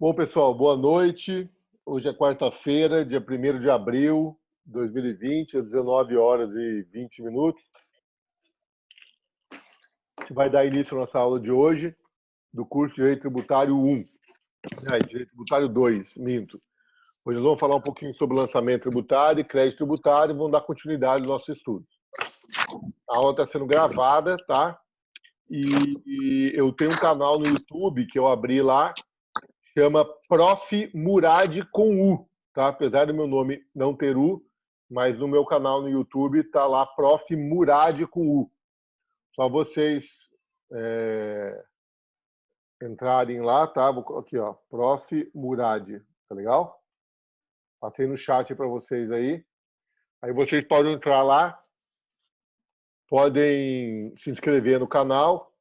Bom, pessoal, boa noite. Hoje é quarta-feira, dia 1º de abril de 2020, às 19 horas e 20 minutos. A gente vai dar início à nossa aula de hoje, do curso de Direito Tributário 1. Direito Tributário 2, minto. Hoje nós vamos falar um pouquinho sobre lançamento tributário e crédito tributário e vamos dar continuidade aos nossos estudos. A aula está sendo gravada, tá? E eu tenho um canal no YouTube que eu abri lá, chama Prof. Murad com U, tá? Apesar do meu nome não ter U, mas no meu canal no YouTube tá lá Prof. Murad com U. Só vocês entrarem lá, tá? Aqui, ó, Prof. Murad, tá legal? Passei no chat para vocês aí. Aí vocês podem entrar lá, podem se inscrever no canal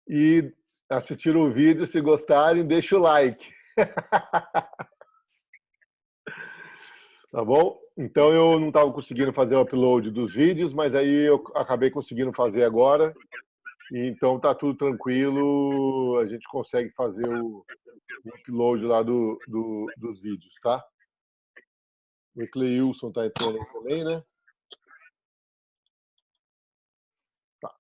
e assistir o vídeo. Se gostarem, deixa o like. Tá bom? Então eu não estava conseguindo fazer o upload dos vídeos, mas aí eu acabei conseguindo fazer agora. E então tá tudo tranquilo, a gente consegue fazer o upload lá dos vídeos, tá? O Cleilson tá entrando aí também, né? Tá.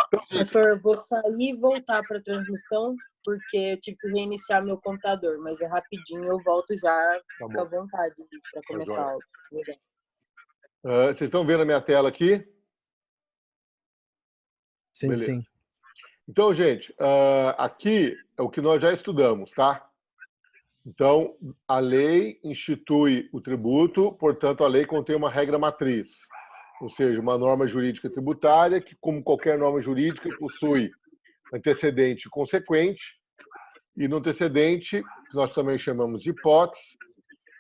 Então, professor, eu vou sair e voltar para a transmissão, porque eu tive que reiniciar meu computador, mas é rapidinho, eu volto já, tá fica à bom. vontade para começar a aula. Vocês estão vendo a minha tela aqui? Sim, beleza. Sim. Então, gente, aqui é o que nós já estudamos, tá? Então, a lei institui o tributo, portanto, a lei contém uma regra matriz, ou seja, uma norma jurídica tributária que, como qualquer norma jurídica, possui antecedente e consequente, e no antecedente, que nós também chamamos de hipótese,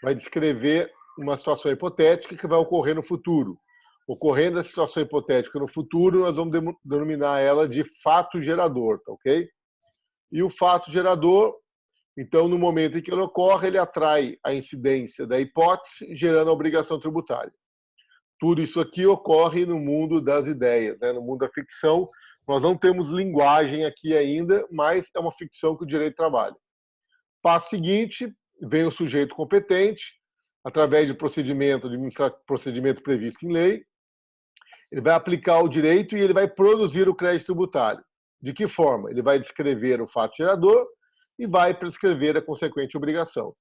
vai descrever uma situação hipotética que vai ocorrer no futuro. Ocorrendo a situação hipotética no futuro, nós vamos denominar ela de fato gerador, tá ok? E o fato gerador, então, no momento em que ele ocorre, ele atrai a incidência da hipótese, gerando a obrigação tributária. Tudo isso aqui ocorre no mundo das ideias, né? No mundo da ficção. Nós não temos linguagem aqui ainda, mas é uma ficção que o direito trabalha. Passo seguinte, vem o sujeito competente, através de procedimento previsto em lei, ele vai aplicar o direito e ele vai produzir o crédito tributário. De que forma? Ele vai descrever o fato gerador e vai prescrever a consequente obrigação.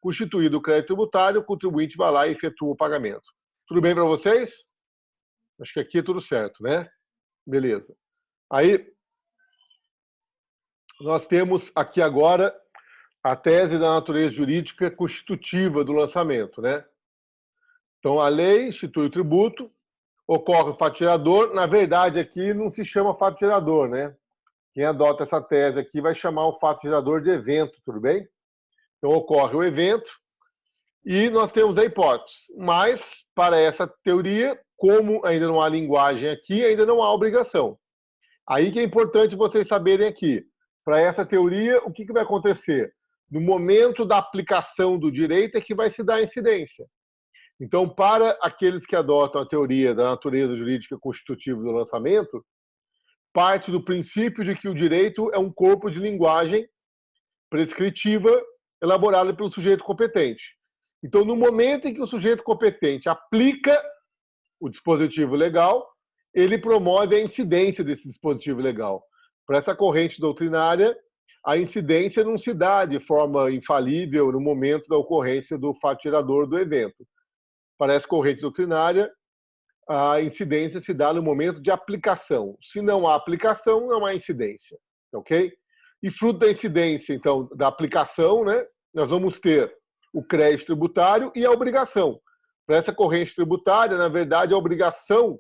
Constituído o crédito tributário, o contribuinte vai lá e efetua o pagamento. Tudo bem para vocês? Acho que aqui é tudo certo, né? Beleza. Aí, nós temos aqui agora a tese da natureza jurídica constitutiva do lançamento, né? Então, a lei institui o tributo, ocorre o fato gerador. Na verdade, aqui não se chama fato gerador, né? Quem adota essa tese aqui vai chamar o fato gerador de evento, tudo bem? Então, ocorre o evento e nós temos a hipótese. Mas, para essa teoria, como ainda não há linguagem aqui, ainda não há obrigação. Aí que é importante vocês saberem aqui. Para essa teoria, o que vai acontecer? No momento da aplicação do direito é que vai se dar a incidência. Então, para aqueles que adotam a teoria da natureza jurídica constitutiva do lançamento, parte do princípio de que o direito é um corpo de linguagem prescritiva elaborado pelo sujeito competente. Então, no momento em que o sujeito competente aplica o dispositivo legal, ele promove a incidência desse dispositivo legal. Para essa corrente doutrinária, a incidência não se dá de forma infalível no momento da ocorrência do fato gerador do evento. Para essa corrente doutrinária, a incidência se dá no momento de aplicação. Se não há aplicação, não há incidência. Ok? E fruto da incidência, então, da aplicação, né, nós vamos ter o crédito tributário e a obrigação. Para essa corrente tributária, na verdade, a obrigação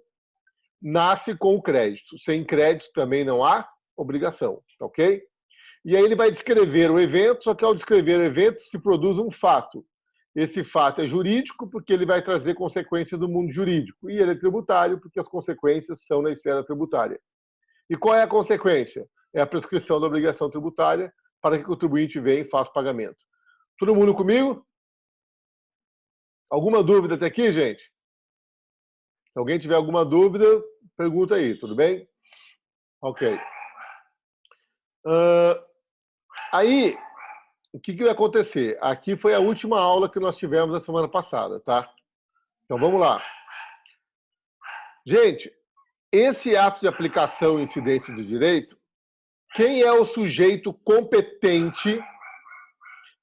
nasce com o crédito. Sem crédito também não há obrigação. Ok? E aí ele vai descrever o evento, só que ao descrever o evento se produz um fato. Esse fato é jurídico porque ele vai trazer consequências do mundo jurídico. E ele é tributário porque as consequências são na esfera tributária. E qual é a consequência? É a prescrição da obrigação tributária para que o contribuinte venha e faça o pagamento. Todo mundo comigo? Alguma dúvida até aqui, gente? Se alguém tiver alguma dúvida, pergunta aí, tudo bem? Ok. Aí, o que vai acontecer? Aqui foi a última aula que nós tivemos na semana passada, tá? Então vamos lá. Gente, esse ato de aplicação e incidência do direito, quem é o sujeito competente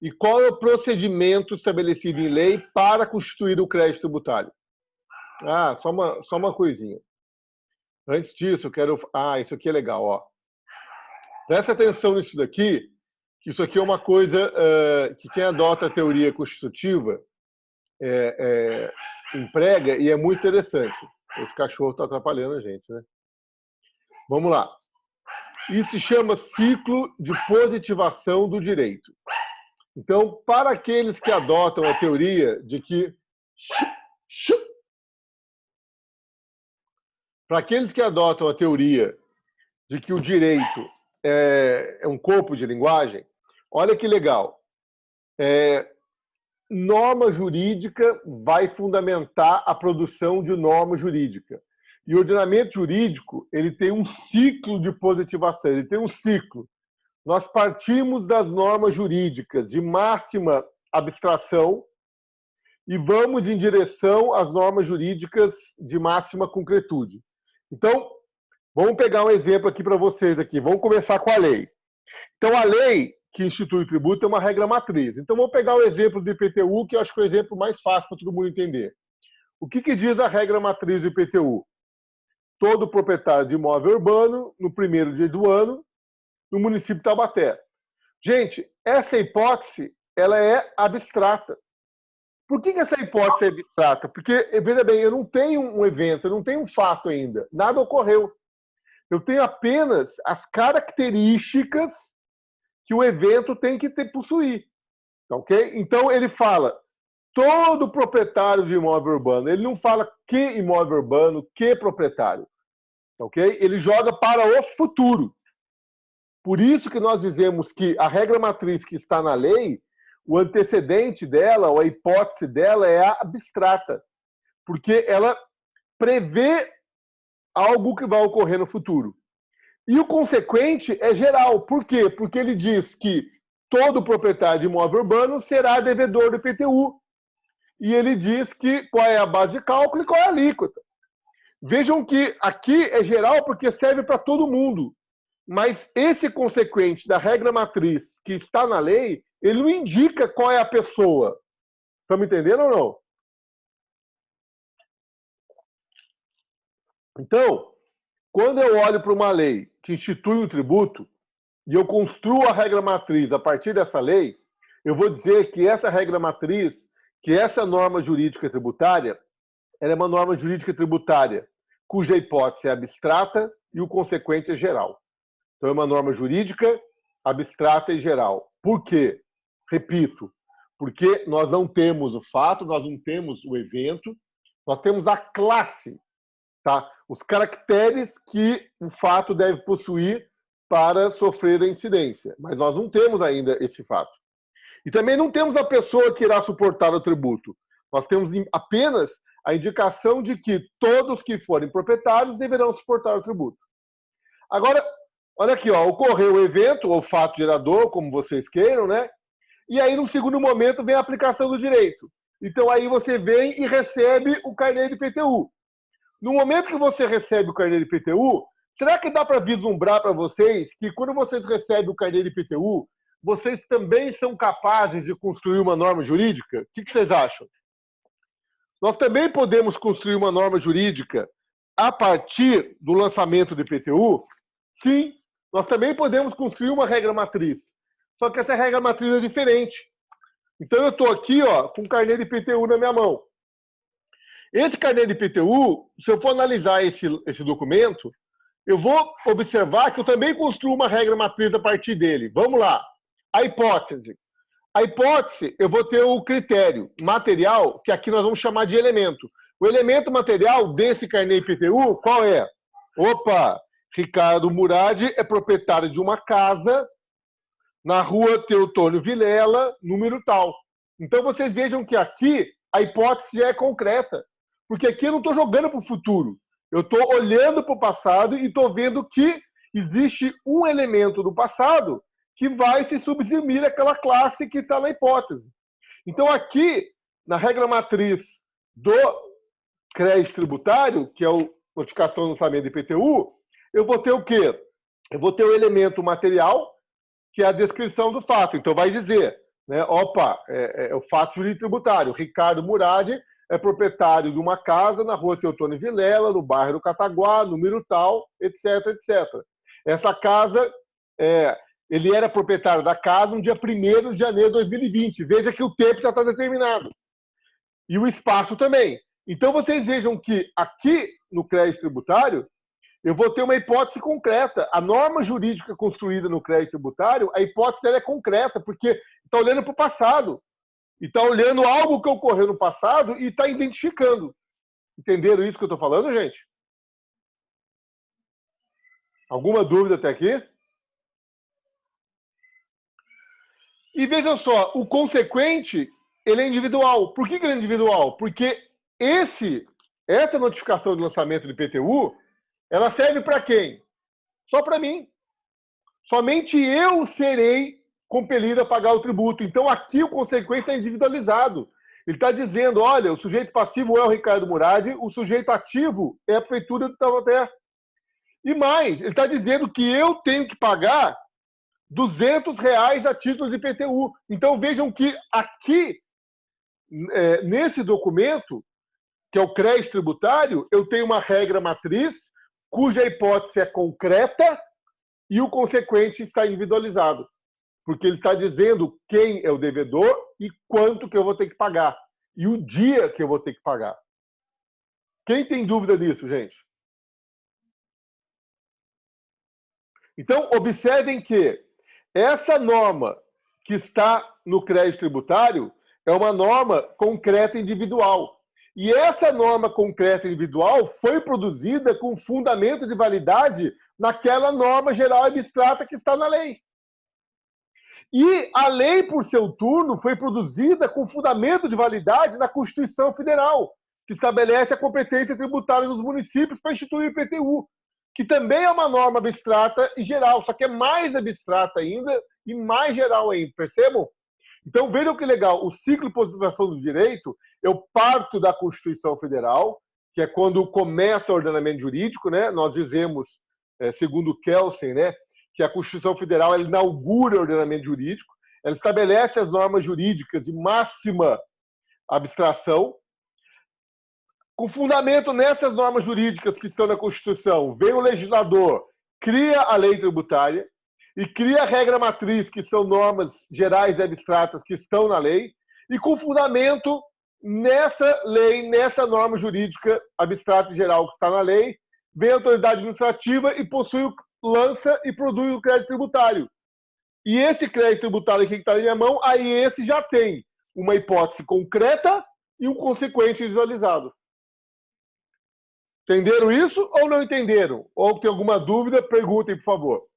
e qual é o procedimento estabelecido em lei para constituir o crédito tributário? Ah, só uma coisinha. Antes disso, eu quero... Ah, isso aqui é legal, ó. Presta atenção nisso daqui, que isso aqui é uma coisa que quem adota a teoria constitutiva emprega e é muito interessante. Esse cachorro está atrapalhando a gente, né? Vamos lá. Isso se chama ciclo de positivação do direito. Então, para aqueles que adotam a teoria de que... Para aqueles que adotam a teoria de que o direito é um corpo de linguagem, olha que legal. Norma jurídica vai fundamentar a produção de norma jurídica. E o ordenamento jurídico, ele tem um ciclo de positivação, ele tem um ciclo. Nós partimos das normas jurídicas de máxima abstração e vamos em direção às normas jurídicas de máxima concretude. Então, vamos pegar um exemplo aqui para vocês aqui. Vamos começar com a lei. Então, a lei que institui o tributo é uma regra matriz. Então, vamos pegar o exemplo do IPTU, que eu acho que é o exemplo mais fácil para todo mundo entender. O que diz a regra matriz do IPTU? Todo proprietário de imóvel urbano, no primeiro dia do ano, no município de Taubaté. Gente, essa hipótese, ela é abstrata. Por que essa hipótese é abstrata? Porque, veja bem, eu não tenho um evento, eu não tenho um fato ainda. Nada ocorreu. Eu tenho apenas as características que o evento tem que possuir. Ok? Então, ele fala todo proprietário de imóvel urbano. Ele não fala que imóvel urbano, que proprietário. Ok? Ele joga para o futuro. Por isso que nós dizemos que a regra matriz que está na lei, o antecedente dela, ou a hipótese dela é abstrata. Porque ela prevê algo que vai ocorrer no futuro. E o consequente é geral. Por quê? Porque ele diz que todo proprietário de imóvel urbano será devedor do IPTU. E ele diz que qual é a base de cálculo e qual é a alíquota. Vejam que aqui é geral porque serve para todo mundo. Mas esse consequente da regra matriz que está na lei, ele não indica qual é a pessoa. Estão me entendendo ou não? Então, quando eu olho para uma lei que institui um tributo e eu construo a regra matriz a partir dessa lei, eu vou dizer que essa regra matriz, que essa norma jurídica tributária, ela é uma norma jurídica tributária cuja hipótese é abstrata e o consequente é geral. Então, é uma norma jurídica abstrata e geral. Por quê? Repito, porque nós não temos o fato, nós não temos o evento, nós temos a classe, tá? Os caracteres que o fato deve possuir para sofrer a incidência. Mas nós não temos ainda esse fato. E também não temos a pessoa que irá suportar o tributo. Nós temos apenas a indicação de que todos que forem proprietários deverão suportar o tributo. Agora, olha aqui, ó, ocorreu o evento, ou fato gerador, como vocês queiram, né? E aí, no segundo momento, vem a aplicação do direito. Então, aí você vem e recebe o carnê de IPTU. No momento que você recebe o carnê de IPTU, será que dá para vislumbrar para vocês que quando vocês recebem o carnê de IPTU, vocês também são capazes de construir uma norma jurídica? O que vocês acham? Nós também podemos construir uma norma jurídica a partir do lançamento do IPTU? Sim, nós também podemos construir uma regra matriz. Só que essa regra matriz é diferente. Então eu estou aqui, ó, com o carnê de IPTU na minha mão. Esse carnê de IPTU, se eu for analisar esse documento, eu vou observar que eu também construo uma regra matriz a partir dele. Vamos lá. A hipótese. A hipótese, eu vou ter o critério material, que aqui nós vamos chamar de elemento. O elemento material desse carnê IPTU, qual é? Opa! Ricardo Murad é proprietário de uma casa na rua Teotônio Vilela, número tal. Então vocês vejam que aqui a hipótese já é concreta. Porque aqui eu não estou jogando para o futuro. Eu estou olhando para o passado e estou vendo que existe um elemento do passado que vai se subsumir àquela classe que está na hipótese. Então, aqui, na regra matriz do crédito tributário, que é a notificação do lançamento de IPTU, eu vou ter o quê? Eu vou ter o elemento material, que é a descrição do fato. Então, vai dizer, né, opa, é o fato jurídico tributário. Ricardo Murad é proprietário de uma casa na rua Teotônio Vilela, no bairro do Cataguá, número tal, etc, etc. Essa casa, ele era proprietário da casa no dia 1º de janeiro de 2020. Veja que o tempo já está determinado. E o espaço também. Então, vocês vejam que aqui no crédito tributário, eu vou ter uma hipótese concreta. A norma jurídica construída no crédito tributário, a hipótese dela é concreta, porque está olhando para o passado. E está olhando algo que ocorreu no passado e está identificando. Entenderam isso que eu estou falando, gente? Alguma dúvida até aqui? E vejam só, o consequente, ele é individual. Por que ele é individual? Porque essa notificação de lançamento do IPTU, ela serve para quem? Só para mim. Somente eu serei compelido a pagar o tributo. Então, aqui o consequente é individualizado. Ele está dizendo, olha, o sujeito passivo é o Ricardo Murad, o sujeito ativo é a Prefeitura do Taubaté. E mais, ele está dizendo que eu tenho que pagar R$200 a título de IPTU. Então, vejam que aqui, nesse documento, que é o crédito tributário, eu tenho uma regra matriz, cuja hipótese é concreta e o consequente está individualizado. Porque ele está dizendo quem é o devedor e quanto que eu vou ter que pagar. E o dia que eu vou ter que pagar. Quem tem dúvida disso, gente? Então, observem que essa norma que está no crédito tributário é uma norma concreta individual. E essa norma concreta individual foi produzida com fundamento de validade naquela norma geral abstrata que está na lei. E a lei, por seu turno, foi produzida com fundamento de validade na Constituição Federal, que estabelece a competência tributária dos municípios para instituir o IPTU, que também é uma norma abstrata e geral, só que é mais abstrata ainda e mais geral ainda, percebam? Então, vejam que legal, o ciclo de positivação do direito, eu parto da Constituição Federal, que é quando começa o ordenamento jurídico, né? Nós dizemos, segundo Kelsen, né, que a Constituição Federal ela inaugura o ordenamento jurídico, ela estabelece as normas jurídicas de máxima abstração. Com fundamento nessas normas jurídicas que estão na Constituição, vem o legislador, cria a lei tributária, e cria a regra matriz, que são normas gerais e abstratas que estão na lei, e com fundamento nessa lei, nessa norma jurídica abstrata e geral que está na lei, vem a autoridade administrativa e lança e produz o crédito tributário. E esse crédito tributário aqui que está na minha mão, aí esse já tem uma hipótese concreta e um consequente visualizado. Entenderam isso ou não entenderam? Ou tem alguma dúvida, perguntem, por favor.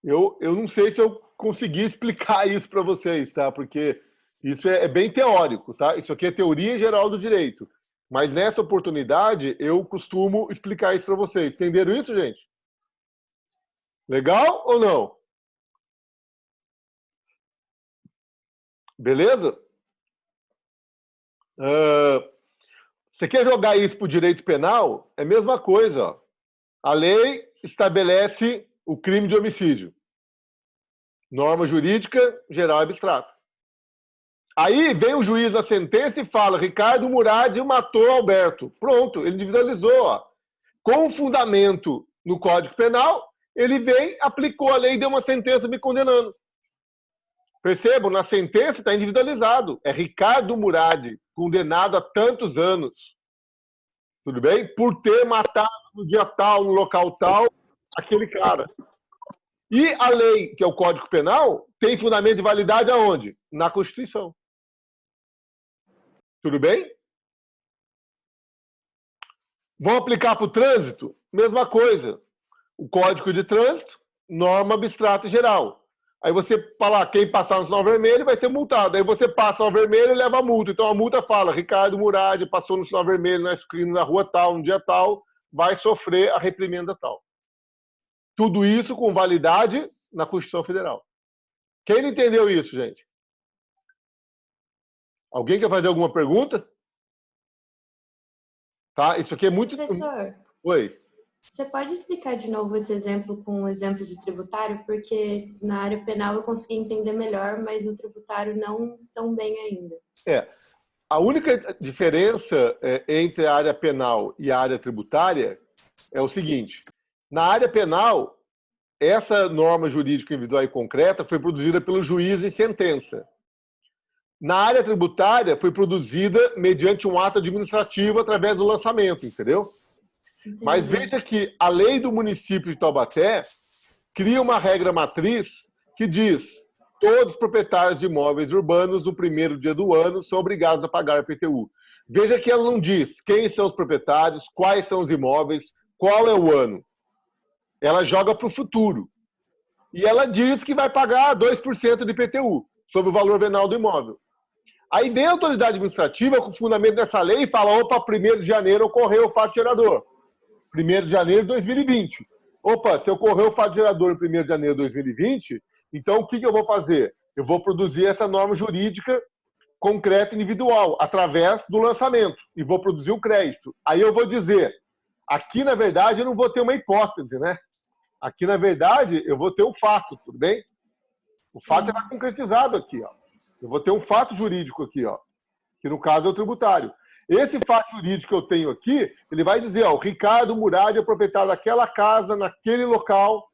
Eu não sei se eu consegui explicar isso para vocês, tá? Porque isso é bem teórico, tá? Isso aqui é teoria geral do direito. Mas nessa oportunidade, eu costumo explicar isso para vocês. Entenderam isso, gente? Legal ou não? Beleza? Você quer jogar isso para o direito penal? É a mesma coisa. Ó. A lei estabelece o crime de homicídio. Norma jurídica geral abstrata. Aí vem o juiz da sentença e fala: Ricardo Murad matou Alberto. Pronto, ele individualizou. Ó. Com fundamento no Código Penal, ele vem, aplicou a lei e deu uma sentença me condenando. Percebam, na sentença está individualizado. É Ricardo Murad, condenado a tantos anos. Tudo bem? Por ter matado no dia tal, no local tal, aquele cara. E a lei, que é o Código Penal, tem fundamento de validade aonde? Na Constituição. Tudo bem? Vão aplicar para o trânsito? Mesma coisa. O Código de Trânsito, norma abstrata e geral. Aí você fala, quem passar no sinal vermelho vai ser multado. Aí você passa no vermelho e leva a multa. Então a multa fala, Ricardo Murad passou no sinal vermelho na esquina da rua tal, no dia tal, vai sofrer a reprimenda tal. Tudo isso com validade na Constituição Federal. Quem não entendeu isso, gente? Alguém quer fazer alguma pergunta? Tá? Isso aqui é muito... Professor, Oi. você pode explicar de novo esse exemplo com um exemplo de tributário? Porque na área penal eu consegui entender melhor, mas no tributário não tão bem ainda. A única diferença entre a área penal e a área tributária é o seguinte. Na área penal, essa norma jurídica individual e concreta foi produzida pelo juiz em sentença. Na área tributária, foi produzida mediante um ato administrativo através do lançamento, entendeu? Entendi. Mas veja que a lei do município de Taubaté cria uma regra matriz que diz: todos os proprietários de imóveis urbanos, no primeiro dia do ano, são obrigados a pagar IPTU. Veja que ela não diz quem são os proprietários, quais são os imóveis, qual é o ano. Ela joga para o futuro. E ela diz que vai pagar 2% de IPTU sobre o valor venal do imóvel. Aí vem a autoridade administrativa, com fundamento dessa lei, e fala: opa, 1º de janeiro ocorreu o fato gerador. 1º de janeiro de 2020. Opa, se ocorreu o fato gerador em 1º de janeiro de 2020, então o que eu vou fazer? Eu vou produzir essa norma jurídica concreta individual, através do lançamento, e vou produzir o crédito. Aí eu vou dizer, aqui na verdade eu não vou ter uma hipótese, né? Aqui na verdade eu vou ter o fato, tudo bem? O fato é concretizado aqui, ó. Eu vou ter um fato jurídico aqui, ó, que no caso é o tributário. Esse fato jurídico que eu tenho aqui, ele vai dizer, ó, o Ricardo Murad é proprietário daquela casa, naquele local,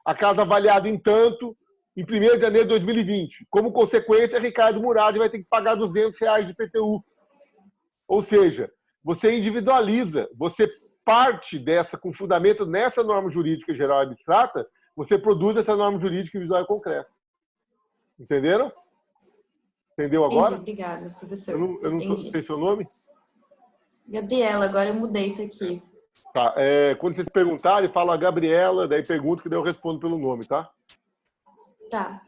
a casa avaliada em tanto, em 1º de janeiro de 2020. Como consequência, Ricardo Murad vai ter que pagar R$200 de IPTU. Ou seja, você individualiza, você parte dessa, com fundamento nessa norma jurídica geral e abstrata, você produz essa norma jurídica individual e concreta. Entenderam? Entendeu agora? Entendi, obrigada, professor. Eu não sei seu nome? Gabriela, agora eu mudei para aqui. Tá, quando vocês perguntarem, fala Gabriela, daí pergunta que daí eu respondo pelo nome, tá? Tá.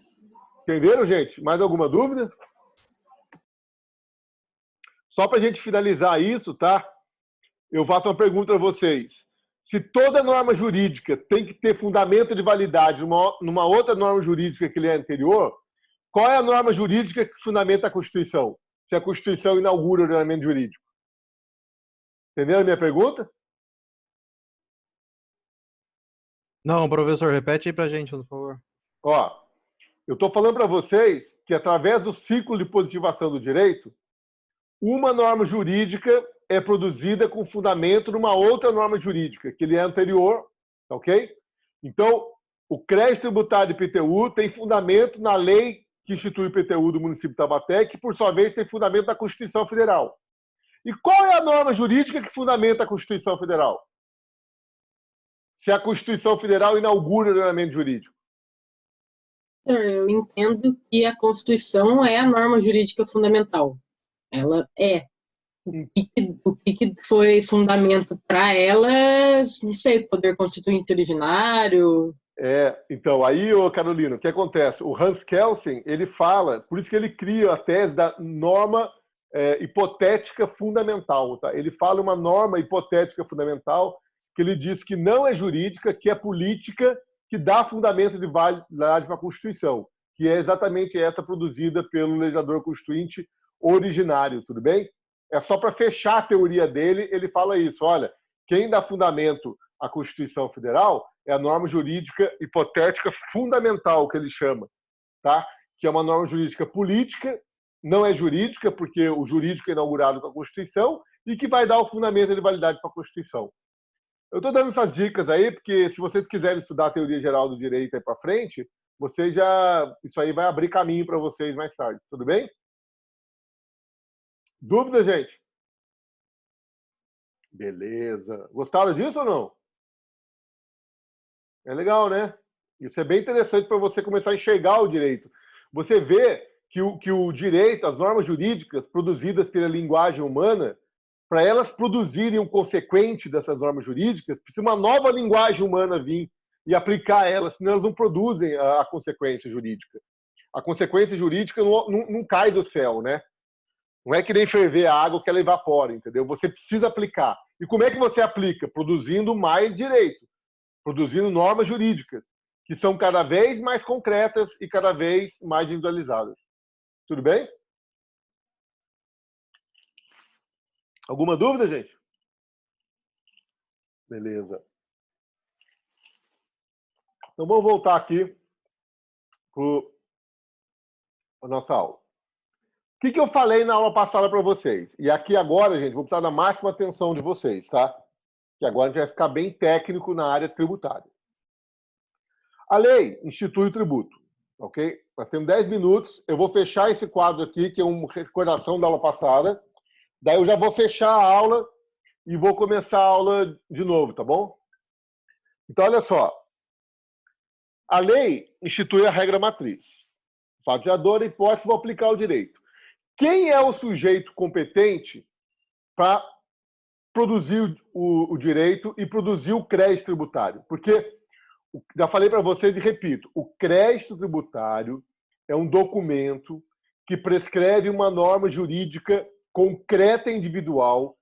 Entenderam, gente? Mais alguma dúvida? Só para a gente finalizar isso, tá? Eu faço uma pergunta a vocês. Se toda norma jurídica tem que ter fundamento de validade numa outra norma jurídica que lhe é anterior, qual é a norma jurídica que fundamenta a Constituição? Se a Constituição inaugura o ordenamento jurídico. Entenderam a minha pergunta? Não, professor, repete aí pra gente, por favor. Ó, eu estou falando para vocês que através do ciclo de positivação do direito, uma norma jurídica é produzida com fundamento numa outra norma jurídica, que lhe é anterior, ok? Então, o crédito tributário de IPTU tem fundamento na lei que institui o IPTU do município de Taubaté, que, por sua vez, tem fundamento na Constituição Federal. E qual é a norma jurídica que fundamenta a Constituição Federal? Se a Constituição Federal inaugura o ordenamento jurídico. Eu entendo que a Constituição é a norma jurídica fundamental. Ela é. O que foi fundamento para ela, não sei, poder constituinte originário. Então, aí, Carolina, o que acontece? O Hans Kelsen, ele fala, por isso que ele cria a tese da norma hipotética fundamental. Tá? Ele fala uma norma hipotética fundamental que ele diz que não é jurídica, que é política, que dá fundamento de validade para a Constituição, que é exatamente essa produzida pelo legislador constituinte originário, tudo bem? É só para fechar a teoria dele, ele fala isso, olha, quem dá fundamento à Constituição Federal é a norma jurídica hipotética fundamental, que ele chama, tá? Que é uma norma jurídica política, não é jurídica, porque o jurídico é inaugurado com a Constituição, e que vai dar o fundamento de validade para a Constituição. Eu estou dando essas dicas aí, porque se vocês quiserem estudar a teoria geral do direito aí para frente, isso aí vai abrir caminho para vocês mais tarde, tudo bem? Dúvida, gente? Beleza. Gostaram disso ou não? É legal, né? Isso é bem interessante para você começar a enxergar o direito. Você vê que o direito, as normas jurídicas produzidas pela linguagem humana, para elas produzirem um consequente dessas normas jurídicas, precisa uma nova linguagem humana vir e aplicar elas, senão elas não produzem a consequência jurídica. A consequência jurídica não cai do céu, né? Não é que nem ferver a água que ela evapora, entendeu? Você precisa aplicar. E como é que você aplica? Produzindo mais direito, produzindo normas jurídicas, que são cada vez mais concretas e cada vez mais individualizadas. Tudo bem? Alguma dúvida, gente? Beleza. Então vamos voltar aqui para a nossa aula. O que eu falei na aula passada para vocês? E aqui agora, gente, vou precisar da máxima atenção de vocês, tá? Que agora a gente vai ficar bem técnico na área tributária. A lei institui o tributo, ok? Nós temos 10 minutos, eu vou fechar esse quadro aqui, que é uma recordação da aula passada. Daí eu já vou fechar a aula e vou começar a aula de novo, tá bom? Então, olha só. A lei institui a regra matriz. Fatiador, hipótese, vou aplicar o direito. Quem é o sujeito competente para produzir o direito e produzir o crédito tributário? Porque, já falei para vocês e repito, o crédito tributário é um documento que prescreve uma norma jurídica concreta e individual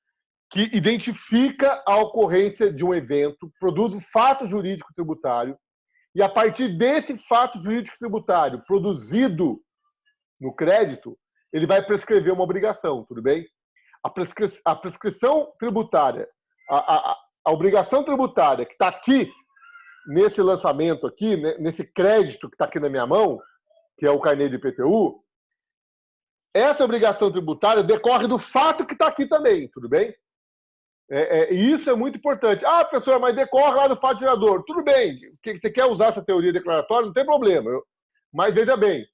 que identifica a ocorrência de um evento, produz um fato jurídico tributário e, a partir desse fato jurídico tributário produzido no crédito, ele vai prescrever uma obrigação, tudo bem? A prescrição tributária, a obrigação tributária que está aqui, nesse lançamento aqui, nesse crédito que está aqui na minha mão, que é o carnê de IPTU, essa obrigação tributária decorre do fato que está aqui também, tudo bem? E isso é muito importante. Ah, professor, mas decorre lá do fato gerador. Tudo bem, você quer usar essa teoria declaratória, não tem problema. Mas veja bem,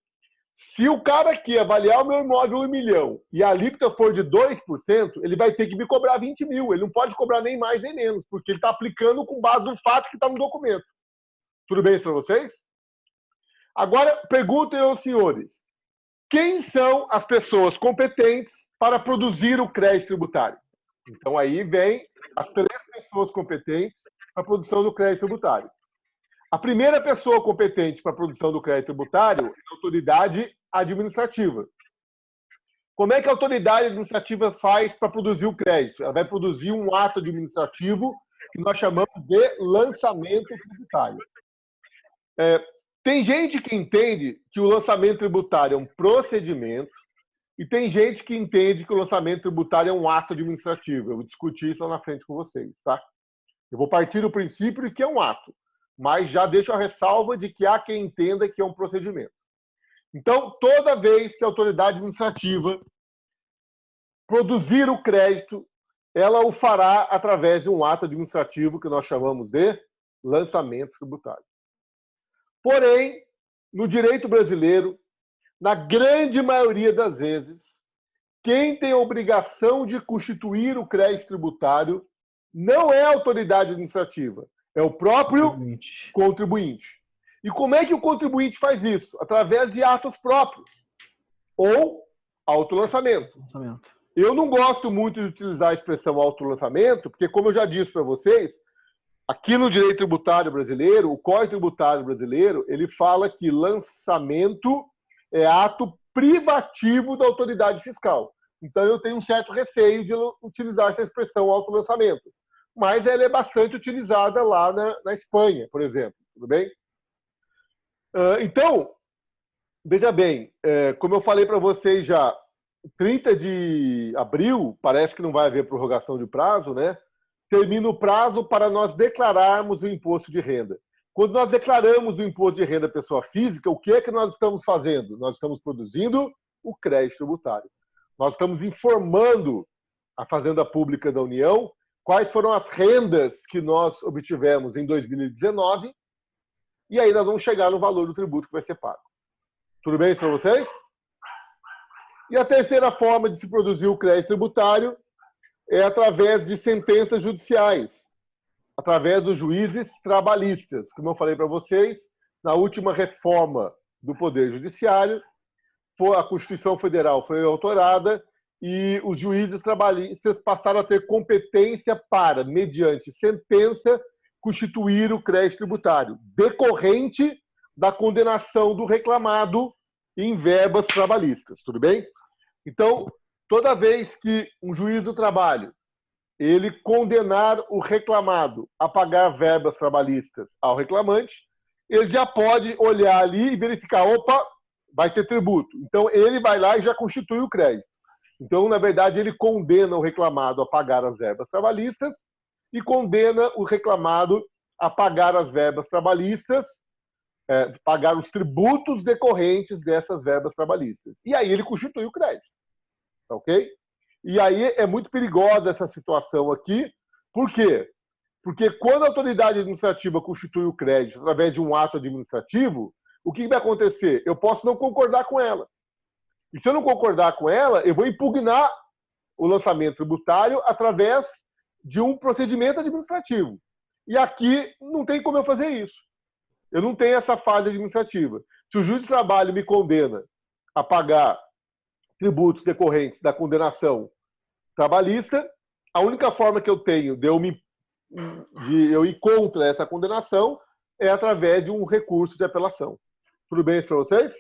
se o cara aqui avaliar o meu imóvel 1 milhão e a alíquota for de 2%, ele vai ter que me cobrar 20 mil. Ele não pode cobrar nem mais nem menos, porque ele está aplicando com base no fato que está no documento. Tudo bem para vocês? Agora, perguntem aos senhores. Quem são as pessoas competentes para produzir o crédito tributário? Então, aí vem as 3 pessoas competentes para a produção do crédito tributário. A primeira pessoa competente para a produção do crédito tributário é a autoridade administrativa. Como é que a autoridade administrativa faz para produzir o crédito? Ela vai produzir um ato administrativo que nós chamamos de lançamento tributário. Tem gente que entende que o lançamento tributário é um procedimento e tem gente que entende que o lançamento tributário é um ato administrativo. Eu vou discutir isso lá na frente com vocês, tá? Eu vou partir do princípio de que é um ato, mas já deixo a ressalva de que há quem entenda que é um procedimento. Então, toda vez que a autoridade administrativa produzir o crédito, ela o fará através de um ato administrativo que nós chamamos de lançamento tributário. Porém, no direito brasileiro, na grande maioria das vezes, quem tem a obrigação de constituir o crédito tributário não é a autoridade administrativa, é o próprio contribuinte. E como é que o contribuinte faz isso? Através de atos próprios ou autolançamento. Eu não gosto muito de utilizar a expressão autolançamento, porque, como eu já disse para vocês, aqui no direito tributário brasileiro, o Código Tributário brasileiro, ele fala que lançamento é ato privativo da autoridade fiscal. Então, eu tenho um certo receio de utilizar essa expressão autolançamento. Mas ela é bastante utilizada lá na Espanha, por exemplo. Tudo bem? Então, veja bem, como eu falei para vocês já, 30 de abril, parece que não vai haver prorrogação de prazo, né? Termina o prazo para nós declararmos o imposto de renda. Quando nós declaramos o imposto de renda pessoa física, o que é que nós estamos fazendo? Nós estamos produzindo o crédito tributário. Nós estamos informando a Fazenda Pública da União quais foram as rendas que nós obtivemos em 2019 e aí nós vamos chegar no valor do tributo que vai ser pago. Tudo bem para vocês? E a terceira forma de se produzir o crédito tributário é através de sentenças judiciais, através dos juízes trabalhistas. Como eu falei para vocês, na última reforma do Poder Judiciário, a Constituição Federal foi autorada e os juízes trabalhistas passaram a ter competência para, mediante sentença, constituir o crédito tributário, decorrente da condenação do reclamado em verbas trabalhistas. Tudo bem? Então, toda vez que um juiz do trabalho ele condenar o reclamado a pagar verbas trabalhistas ao reclamante, ele já pode olhar ali e verificar, opa, vai ter tributo. Então, ele vai lá e já constitui o crédito. Então, na verdade, ele condena o reclamado a pagar as verbas trabalhistas e condena o reclamado a pagar as verbas trabalhistas, pagar os tributos decorrentes dessas verbas trabalhistas. E aí ele constitui o crédito. Ok? E aí é muito perigosa essa situação aqui. Por quê? Porque quando a autoridade administrativa constitui o crédito através de um ato administrativo, o que vai acontecer? Eu posso não concordar com ela. E se eu não concordar com ela, eu vou impugnar o lançamento tributário através de um procedimento administrativo. E aqui não tem como eu fazer isso. Eu não tenho essa fase administrativa. Se o juiz de trabalho me condena a pagar tributos decorrentes da condenação trabalhista, a única forma que eu tenho de eu ir contra essa condenação é através de um recurso de apelação. Tudo bem para vocês?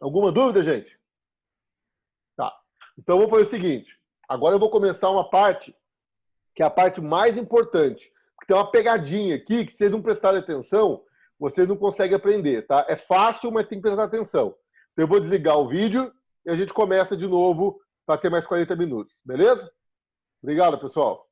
Alguma dúvida, gente? Tá. Então, eu vou fazer o seguinte. Agora eu vou começar uma parte que é a parte mais importante. Porque tem uma pegadinha aqui que, se vocês não prestarem atenção, vocês não conseguem aprender, tá? É fácil, mas tem que prestar atenção. Então, eu vou desligar o vídeo e a gente começa de novo para ter mais 40 minutos. Beleza? Obrigado, pessoal.